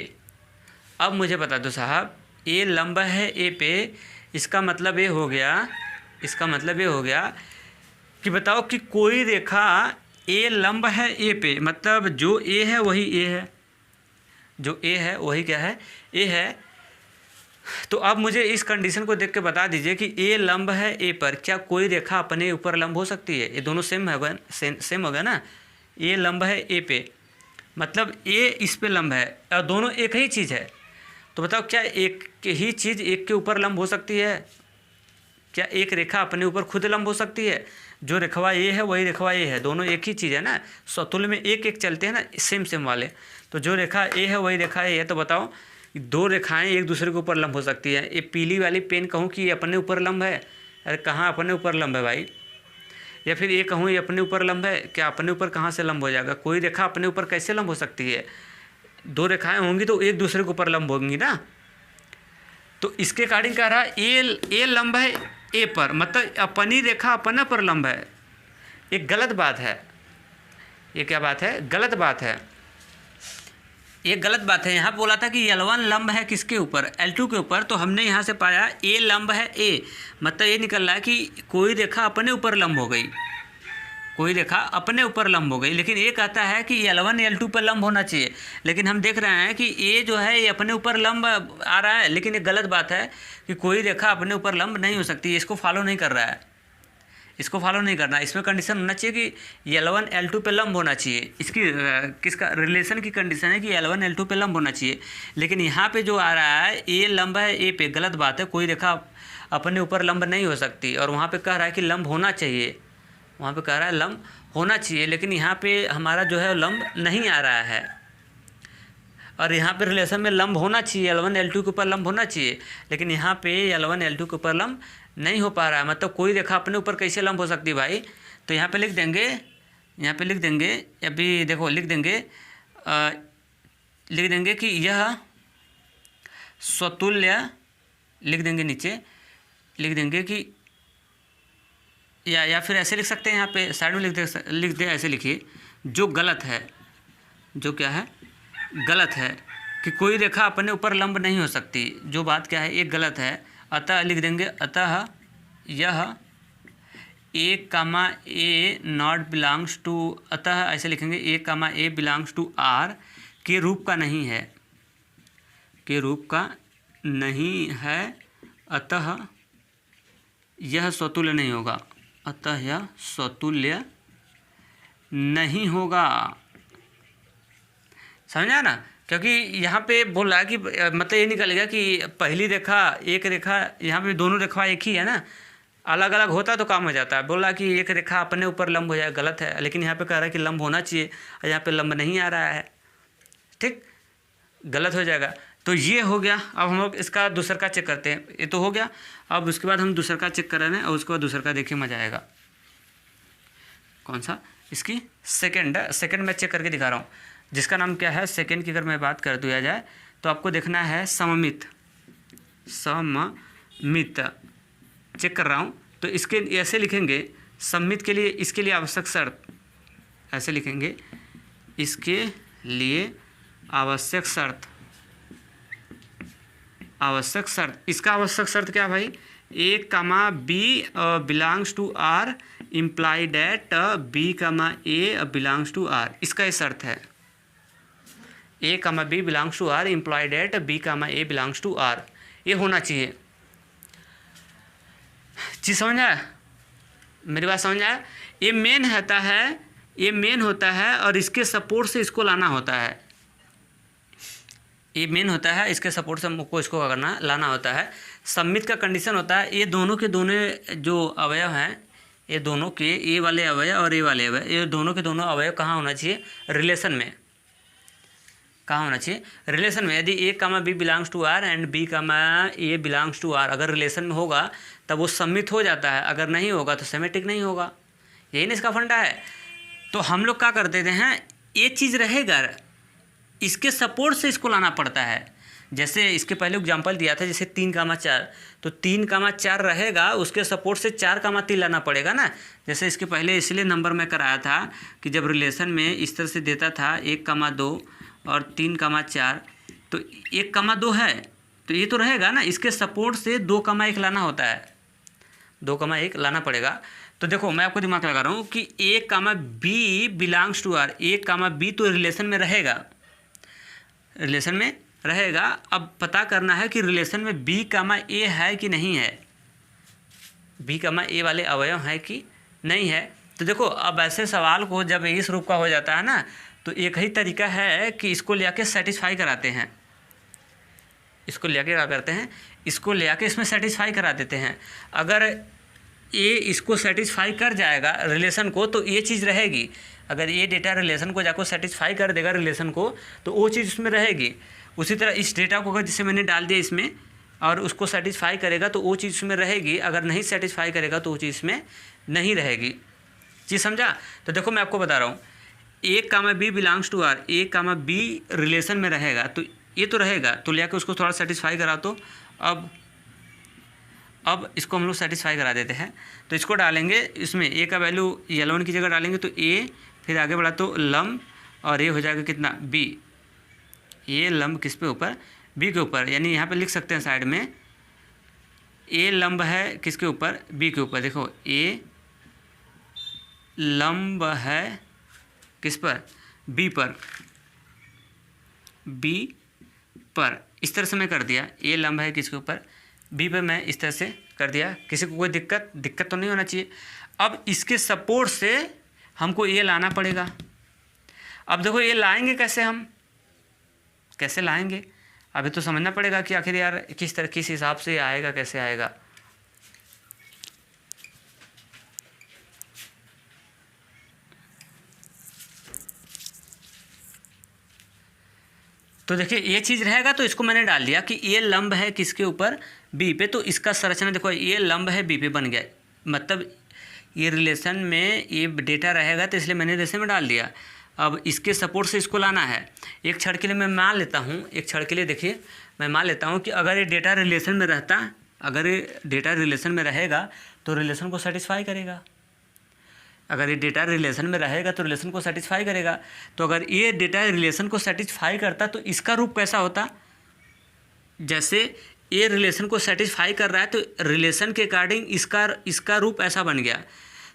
अब मुझे बता दो साहब, ए लंब है ए पे, इसका मतलब ये हो गया, इसका मतलब ये हो गया कि बताओ कि कोई रेखा ए लंब है ए पे, मतलब जो ए है वही ए है, जो ए है वही क्या है, ए है। तो अब मुझे इस कंडीशन को देख के बता दीजिए कि ए लंब है ए पर, क्या कोई रेखा अपने ऊपर लंब हो सकती है। ये दोनों सेम है, सेम हो गया ना, ए लंब है ए पे, मतलब ए इस पे लंब है, और दोनों एक ही चीज़ है। तो बताओ क्या एक ही चीज़ एक के ऊपर लंब हो सकती है, क्या एक रेखा अपने ऊपर खुद लंब हो सकती है। जो रेखवा ए है वही रेखवा ए है, दोनों एक ही चीज़ है ना, सतुल्य में एक एक चलते हैं ना, सेम सेम वाले। तो जो रेखा ए है वही रेखा ए है। तो बताओ दो रेखाएं एक दूसरे के ऊपर लंब हो सकती है। ये पीली वाली पेन कहूँ कि ये अपने ऊपर लंब है, अरे कहाँ अपने ऊपर लंब है भाई। या फिर ये कहूँ ये अपने ऊपर लंब है, क्या अपने ऊपर कहाँ से लंब हो जाएगा, कोई रेखा अपने ऊपर कैसे लंब हो सकती है। दो रेखाएं होंगी तो एक दूसरे के ऊपर लंब होंगी ना। तो इसके अकॉर्डिंग कह रहा है ए लंब है ए पर, मतलब अपनी रेखा अपना पर लंब है। एक गलत बात है, ये क्या बात है, गलत बात है। ये गलत बात है। यहाँ पे बोला था कि L1 लंब है किसके ऊपर, L2 के ऊपर, तो हमने यहाँ से पाया A लंब है A, मतलब ये निकल रहा है कि कोई रेखा अपने ऊपर लंब हो गई, कोई रेखा अपने ऊपर लंब हो गई। लेकिन ये कहता है कि L1 L2 पर लंब होना चाहिए, लेकिन हम देख रहे हैं कि A जो है ये अपने ऊपर लंब आ रहा है, लेकिन ये गलत बात है कि कोई रेखा अपने ऊपर लंब नहीं हो सकती, इसको फॉलो नहीं कर रहा है, इसको फॉलो नहीं करना। इसमें कंडीशन होना चाहिए कि L1 L2 पे लंब होना चाहिए, इसकी किसका रिलेशन की कंडीशन है कि L1 L2 पे लंब होना चाहिए। लेकिन यहाँ पे जो आ रहा है A लंब है A पे, गलत बात है, कोई रेखा अपने ऊपर लंब नहीं हो सकती। और वहाँ पे कह रहा है कि लंब होना चाहिए, वहाँ पे कह रहा है लंब होना चाहिए, लेकिन यहाँ पे हमारा जो है लंब नहीं आ रहा है। और यहाँ पे रिलेशन में लंब होना चाहिए, L1 L2 के ऊपर लंब होना चाहिए, लेकिन यहाँ पे L1 L2 के ऊपर लंब नहीं हो पा रहा है। मतलब कोई रेखा अपने ऊपर कैसे लंब हो सकती है भाई। तो यहाँ पे लिख देंगे, यहाँ पे लिख देंगे, अभी देखो लिख देंगे कि यह स्वतुल्य, लिख देंगे नीचे, लिख देंगे कि या फिर ऐसे लिख सकते हैं, यहाँ पे साइड में लिख दे ऐसे लिखिए, जो गलत है, जो क्या है गलत है, कि कोई रेखा अपने ऊपर लंब नहीं हो सकती, जो बात क्या है ये गलत है। अतः लिख देंगे, अतः यह A, नॉट बिलोंग्स टू, अतः ऐसे लिखेंगे A, बिलोंग्स टू R के रूप का नहीं है, के रूप का नहीं है, अतः यह स्वतुल्य नहीं होगा, अतः यह स्वतुल्य नहीं होगा। समझा ना, क्योंकि यहाँ पे बोल रहा है कि मतलब ये निकलेगा कि पहली रेखा एक रेखा, यहाँ पे दोनों रेखा एक ही है ना, अलग अलग होता तो काम हो जाता है। बोल रहा है कि एक रेखा अपने ऊपर लंब हो जाए, गलत है, लेकिन यहाँ पे कह रहा है कि लंब होना चाहिए, और यहाँ पे लंब नहीं आ रहा है, ठीक, गलत हो जाएगा। तो ये हो गया। अब हम लोग इसका दूसर का चेक करते हैं, ये तो हो गया। अब उसके बाद हम दूसर का चेक कर रहे हैं, और उसके बाद दूसर का देखिए मजा आएगा। कौन सा, इसकी सेकंड मैं चेक करके दिखा रहा हूँ, जिसका नाम क्या है सेकंड की अगर मैं बात कर दिया जाए तो आपको देखना है सममित चेक कर रहा हूँ। तो इसके ऐसे लिखेंगे सममित के लिए, इसके लिए आवश्यक शर्त ऐसे लिखेंगे, इसके लिए आवश्यक शर्त, इसका आवश्यक शर्त क्या भाई, A, B belongs to R imply that B, A belongs to R, इसका ये शर्त है। A, B belongs to R imply that B, A belongs to R, ये होना चाहिए। चीज़ समझ आया, मेरी बात समझ आया। ये मेन होता है, और इसके सपोर्ट से इसको लाना होता है, ये मेन होता है, इसके सपोर्ट से हमको इसको करना लाना होता है। सममित का कंडीशन होता है, ये दोनों के दोनों जो अवयव हैं, ये दोनों के ए वाले अवयव और ए वाले अवयव, ये दोनों के दोनों अवयव कहाँ होना चाहिए, रिलेशन में, कहाँ होना चाहिए, रिलेशन में। यदि A, B belongs to R and B, A belongs to R अगर रिलेशन में होगा तब वो सम्मित हो जाता है, अगर नहीं होगा तो सिमेट्रिक नहीं होगा। यही ना इसका फंडा है। तो हम लोग क्या कर देते हैं, ये चीज़ रहेगा, इसके सपोर्ट से इसको लाना पड़ता है। जैसे इसके पहले एग्जांपल दिया था, जैसे 3, 4, तो 3, 4 रहेगा, उसके सपोर्ट से 4, 3 लाना पड़ेगा ना। जैसे इसके पहले इसलिए नंबर में कराया था कि जब रिलेशन में इस तरह से देता था 1, 2 और 3, 4, तो 1, 2 है, तो ये तो रहेगा ना, इसके सपोर्ट से 2, 1 लाना होता है, 2, 1 लाना पड़ेगा। तो देखो मैं आपको दिमाग लगा रहा हूँ कि A, B belongs to R, A, B तो रिलेशन में रहेगा, रिलेशन में रहेगा। अब पता करना है कि रिलेशन में B, A है कि नहीं है, B, A वाले अवयव हैं कि नहीं है। तो देखो अब ऐसे सवाल को जब इस रूप का हो जाता है ना, तो एक ही तरीका है कि इसको ले आके सेटिस्फाई कराते हैं, इसको ले आके क्या करते हैं, इसको ले आके इसमें सेटिस्फाई करा देते हैं। अगर ये इसको सेटिस्फाई कर जाएगा रिलेशन को, तो ये चीज़ रहेगी। अगर ये डेटा रिलेशन को जाकर सेटिस्फाई कर देगा रिलेशन को, तो वो चीज़ उसमें रहेगी। उसी तरह इस डेटा को अगर जिसे मैंने डाल दिया इसमें और उसको सेटिस्फाई करेगा, तो वो चीज़ उसमें रहेगी। अगर नहीं सेटिस्फाई करेगा तो वो चीज़ इसमें नहीं रहेगी। चीज़ समझा। तो देखो मैं आपको बता रहा हूँ, A, B belongs to R, A, B relation में रहेगा, तो ये तो रहेगा, तो ले आकर उसको थोड़ा सेटिस्फाई करा। तो अब इसको हम लोग सेटिस्फाई करा देते हैं। तो इसको डालेंगे, इसमें A का वैल्यू L1 की जगह डालेंगे तो A, फिर आगे बढ़ा तो लंब, और ये हो जाएगा कितना B, ए लंब किस पे ऊपर, बी के ऊपर, यानी यहाँ पे लिख सकते हैं साइड में ए लंब है किसके ऊपर, बी के ऊपर। देखो ए लंब है किस पर, बी पर, बी पर। इस तरह से मैं कर दिया, ए लंब है किसके ऊपर, बी पर, मैं इस तरह से कर दिया। किसी को कोई दिक्कत तो नहीं होना चाहिए। अब इसके सपोर्ट से हमको ए लाना पड़ेगा। अब देखो ये लाएंगे कैसे, हम कैसे लाएंगे, अभी तो समझना पड़ेगा कि आखिर यार किस हिसाब से आएगा, कैसे आएगा। तो देखिए ये चीज़ रहेगा, तो इसको मैंने डाल दिया कि ये लंब है किसके ऊपर, बी पे, तो इसका संरचना देखो ये लंब है बी पे बन गया। मतलब ये रिलेशन में ये डेटा रहेगा, तो इसलिए मैंने रिलेशन में डाल दिया। अब इसके सपोर्ट से इसको लाना है। एक क्षण के लिए मैं मान लेता हूँ, एक क्षण के लिए देखिए मैं मान लेता हूँ कि अगर ये डेटा रिलेशन में रहता, अगर ये डेटा रिलेशन में रहेगा तो रिलेशन को सेटिस्फाई करेगा। अगर ये डेटा रिलेशन में रहेगा तो रिलेशन को सेटिस्फाई करेगा। तो अगर ये डेटा रिलेशन को सेटिस्फाई करता तो इसका रूप कैसा होता, जैसे ये रिलेशन को सेटिस्फाई कर रहा है तो रिलेशन के अकॉर्डिंग इसका रूप ऐसा बन गया।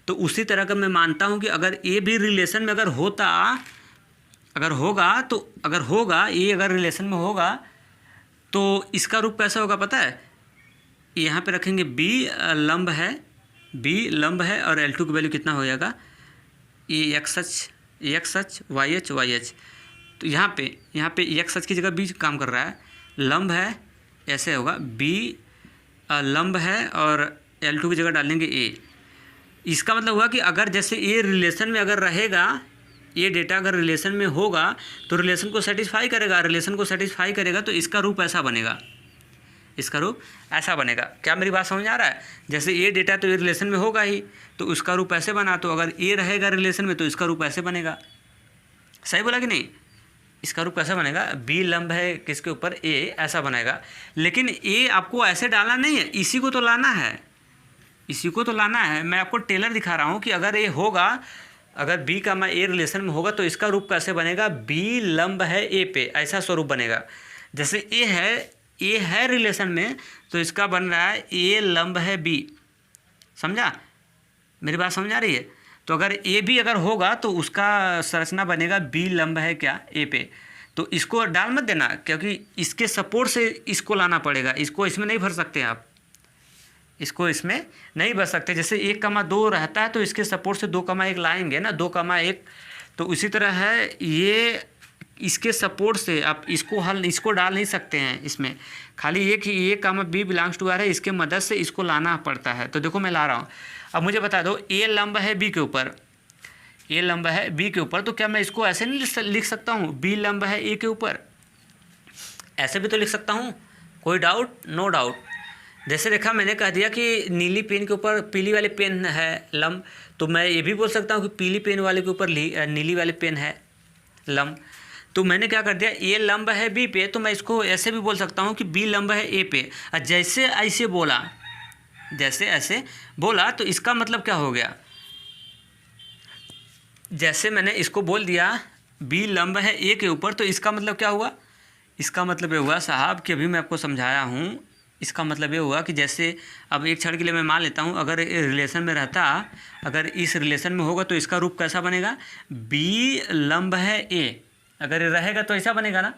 तो उसी तरह का मैं मानता हूँ कि अगर ये भी रिलेशन में अगर होता, अगर होगा ये अगर रिलेशन में होगा तो इसका रूप कैसा होगा पता है। यहाँ पे रखेंगे बी लंब है और L2 की वैल्यू कितना हो जाएगा, ये एक्स एच वाई एच। तो यहाँ पे एक्स एच की जगह बी काम कर रहा है, लंब है ऐसे होगा, बी लंब है और L2 की जगह डालेंगे ए। इसका मतलब हुआ कि अगर जैसे ये रिलेशन में अगर रहेगा, ये डेटा अगर रिलेशन में होगा तो रिलेशन को सेटिस्फाई करेगा, रिलेशन को सेटिस्फाई करेगा तो इसका रूप ऐसा बनेगा, इसका रूप ऐसा बनेगा। क्या मेरी बात समझ आ रहा है। जैसे ये डेटा तो ये रिलेशन में होगा ही, तो उसका रूप ऐसे बना, तो अगर ये रहेगा रिलेशन में तो इसका रूप ऐसे बनेगा। सही बोला कि नहीं, इसका रूप कैसा बनेगा, बी लंब है किसके ऊपर, ए, ऐसा बनेगा। लेकिन ए आपको ऐसे डालना नहीं है, इसी को तो लाना है, इसी को तो लाना है। मैं आपको टेलर दिखा रहा हूँ कि अगर ये होगा, अगर बी का मैं ए रिलेशन में होगा तो इसका रूप कैसे बनेगा, बी लंब है ए पे, ऐसा स्वरूप बनेगा। जैसे ए है रिलेशन में तो इसका बन रहा है ए लंब है बी। समझा, मेरी बात समझ आ रही है। तो अगर ए भी अगर होगा तो उसका संरचना बनेगा बी लंब है क्या, ए पे। तो इसको डाल मत देना, क्योंकि इसके सपोर्ट से इसको लाना पड़ेगा। इसको इसमें नहीं भर सकते आप, इसको इसमें नहीं भर सकते। जैसे 1,2 रहता है तो इसके सपोर्ट से 2,1 लाएंगे ना, 2,1। तो उसी तरह है ये, इसके सपोर्ट से आप इसको डाल नहीं सकते हैं इसमें। खाली ये कि A comma B belongs to are है, इसके मदद से इसको लाना पड़ता है। तो देखो मैं ला रहा हूँ। अब मुझे बता दो, ए लंब है बी के ऊपर, ए लंब है बी के ऊपर, तो क्या मैं इसको ऐसे नहीं लिख सकता हूँ, बी लंब है ए के ऊपर, ऐसे भी तो लिख सकता हूँ। कोई डाउट, नो डाउट। जैसे देखा मैंने कह दिया कि नीली पेन के ऊपर पीली वाली पेन है लंब, तो मैं ये भी बोल सकता हूँ कि पीली पेन वाले के ऊपर नीली वाली पेन है लंब। तो मैंने क्या कर दिया, ए लंब है बी पे, तो मैं इसको ऐसे भी बोल सकता हूँ कि बी लंब है ए पे। और जैसे ऐसे बोला, जैसे ऐसे बोला तो इसका मतलब क्या हो गया, जैसे मैंने इसको बोल दिया बी लंब है ए के ऊपर, तो इसका मतलब क्या हुआ, इसका मतलब ये हुआ साहब कि अभी मैं आपको समझाया हूँ। इसका मतलब ये हुआ कि जैसे अब एक क्षण के लिए मैं मान लेता हूँ, अगर रिलेशन में रहता, अगर इस रिलेशन में होगा तो इसका रूप कैसा बनेगा, बी लंब है ए। अगर ये रहेगा तो ऐसा बनेगा ना,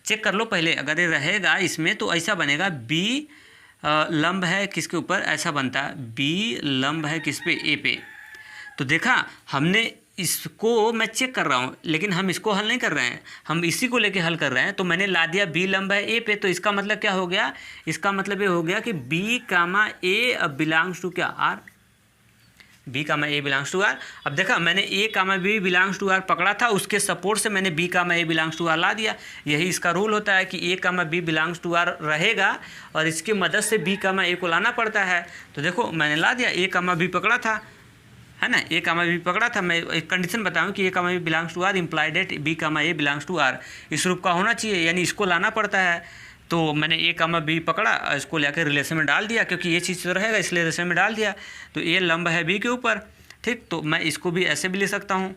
चेक कर लो पहले। अगर ये रहेगा इसमें तो ऐसा बनेगा, बी लंब है किसके ऊपर, ऐसा बनता है बी लंब है किस पे, ए पे। तो देखा हमने, इसको मैं चेक कर रहा हूँ, लेकिन हम इसको हल नहीं कर रहे हैं, हम इसी को लेके हल कर रहे हैं। तो मैंने ला दिया बी लंब है ए पे, तो इसका मतलब क्या हो गया, इसका मतलब ये हो गया कि B comma A belongs to क्या, R, B comma A belongs to R. अब देखा मैंने A comma B belongs to R पकड़ा था, उसके सपोर्ट से मैंने B comma A belongs to R ला दिया। यही इसका रूल होता है कि A comma B belongs to R रहेगा और इसकी मदद से बी कामा ए को लाना पड़ता है। तो देखो मैंने ला दिया, ए कामा बी पकड़ा था, है ना, ए कामा बी पकड़ा था। मैं एक कंडीशन बताऊं कि A comma B belongs to R implied at B comma A belongs to R, इस रूप का होना चाहिए, यानी इसको लाना पड़ता है। तो मैंने ए कामा बी पकड़ा, इसको लेकर रिलेशन में डाल दिया, क्योंकि ये चीज़ तो रहेगा इसलिए रिलेशन में डाल दिया। तो ए लंब है बी के ऊपर, ठीक। तो मैं इसको भी ऐसे भी लिख सकता हूँ,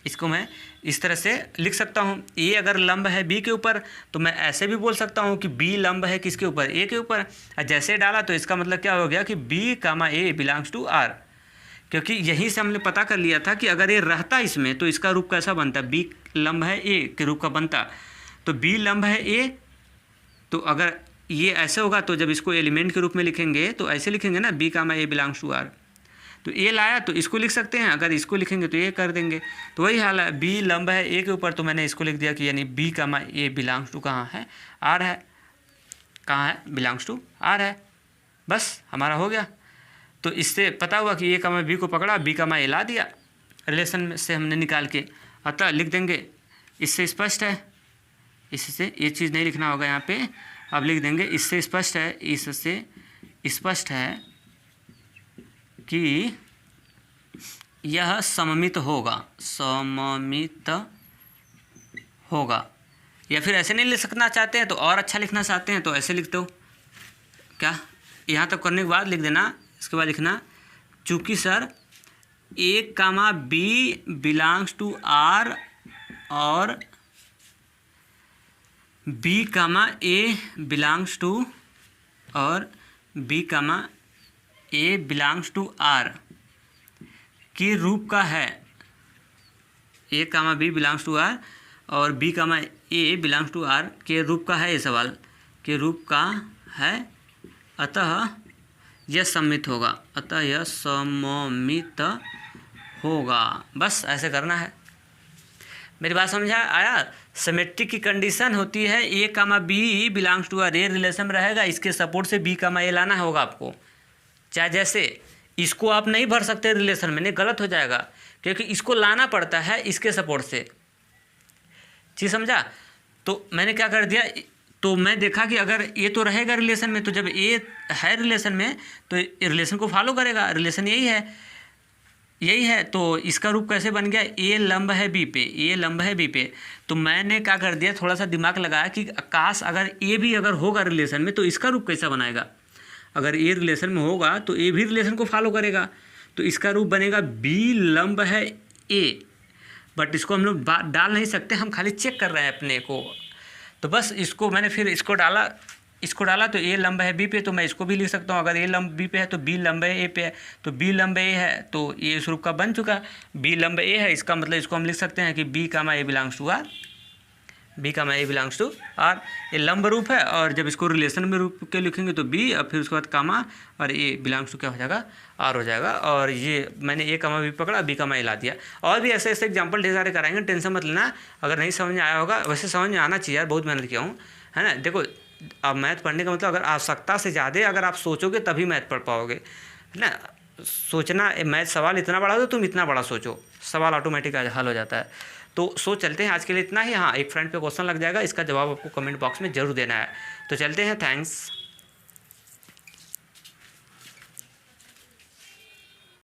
इसको मैं इस तरह से लिख सकता हूँ। ए अगर लंब है बी के ऊपर तो मैं ऐसे भी बोल सकता हूँ कि बी लंब है किसके ऊपर, ए के ऊपर। और जैसे डाला तो इसका मतलब क्या हो गया कि B comma A belongs to R, क्योंकि यहीं से हमने पता कर लिया था कि अगर ये रहता इसमें तो इसका रूप कैसा बनता, बी लंब है ए के रूप का बनता। तो बी लंब है ए, तो अगर ये ऐसे होगा तो जब इसको एलिमेंट के रूप में लिखेंगे तो ऐसे लिखेंगे ना, B comma A belongs to R. तो ए लाया तो इसको लिख सकते हैं, अगर इसको लिखेंगे तो ये कर देंगे। तो वही हाल है, बी लंब है ए के ऊपर, तो मैंने इसको लिख दिया कि यानी B comma A belongs to कहाँ है, आर है। कहाँ है, बिलोंग्स टू आर है। बस हमारा हो गया। तो इससे पता हुआ कि ए कामा बी को पकड़ा, बी कामा ए ला दिया रिलेशन से हमने निकाल के, अतः लिख देंगे। इससे स्पष्ट है, इससे ये चीज़ नहीं लिखना होगा यहाँ पे, अब लिख देंगे। इससे स्पष्ट है, इससे स्पष्ट है कि यह सममित होगा, सममित होगा। या फिर ऐसे नहीं लिख सकना चाहते हैं तो और अच्छा लिखना चाहते हैं तो ऐसे लिख दो। क्या, यहाँ तक करने के बाद लिख देना, इसके बाद लिखना चूँकि sir A comma B belongs to R और B comma A belongs to और B comma A belongs to R के रूप का है। A comma B belongs to R और B comma A belongs to R के रूप का है, ये सवाल के रूप का है, अतः यह सममित होगा, अतः यह सममित होगा। बस ऐसे करना है। मेरी बात समझा आया। सिमेट्रिक की कंडीशन होती है A comma B belongs to R, A relation में रहेगा, इसके सपोर्ट से बी कामा ए लाना होगा आपको। चाहे जैसे इसको आप नहीं भर सकते रिलेशन में, नहीं, गलत हो जाएगा, क्योंकि इसको लाना पड़ता है इसके सपोर्ट से। चीज़ समझा। तो मैंने क्या कर दिया, तो मैं देखा कि अगर ए तो रहेगा रिलेशन में, तो जब ए है रिलेशन में तो रिलेशन को फॉलो करेगा, रिलेशन यही है। तो इसका रूप कैसे बन गया, ए लंब है बी पे, ए लंब है बी पे। तो मैंने क्या कर दिया, थोड़ा सा दिमाग लगाया कि आकाश अगर ए भी अगर होगा रिलेशन में तो इसका रूप कैसा बनाएगा। अगर ए रिलेशन में होगा तो ए भी रिलेशन को फॉलो करेगा, तो इसका रूप बनेगा बी लंब है ए। बट इसको हम लोग डाल नहीं सकते, हम खाली चेक कर रहे हैं अपने को। तो बस इसको मैंने फिर इसको डाला तो ए लंब है बी पे, तो मैं इसको भी लिख सकता हूँ। अगर ए लंब बी पे है तो बी लंब ए पे है, तो बी लंब ए है तो ये इस रूप का बन चुका। बी लंब ए है, इसका मतलब इसको हम लिख सकते हैं कि B comma A belongs to R, B comma A belongs to R. ये लंब रूप है, और जब इसको रिलेशन में रूप के लिखेंगे तो बी, और फिर उसके बाद कामा, और ए बिलोंग्स टू क्या हो जाएगा, आर हो जाएगा। और ये मैंने ए कामा बी पकड़ा, बी कामा ए ला दिया। और भी ऐसे ऐसे एग्जाम्पल ढेर सारे कराएंगे, टेंशन मत लेना। अगर नहीं समझ में आया होगा, वैसे समझ में आना चाहिए यार, बहुत मेहनत किया हूँ, है ना। देखो, अब मैथ पढ़ने का मतलब अगर आवश्यकता से ज़्यादा अगर आप सोचोगे तभी मैथ पढ़ पाओगे, है ना। सोचना, मैथ सवाल इतना बड़ा हो तो तुम इतना बड़ा सोचो, सवाल ऑटोमेटिक हल हो जाता है। तो चलते हैं, आज के लिए इतना ही। हाँ, एक फ्रेंड पे क्वेश्चन लग जाएगा, इसका जवाब आपको कमेंट बॉक्स में जरूर देना है। तो चलते हैं, थैंक्स।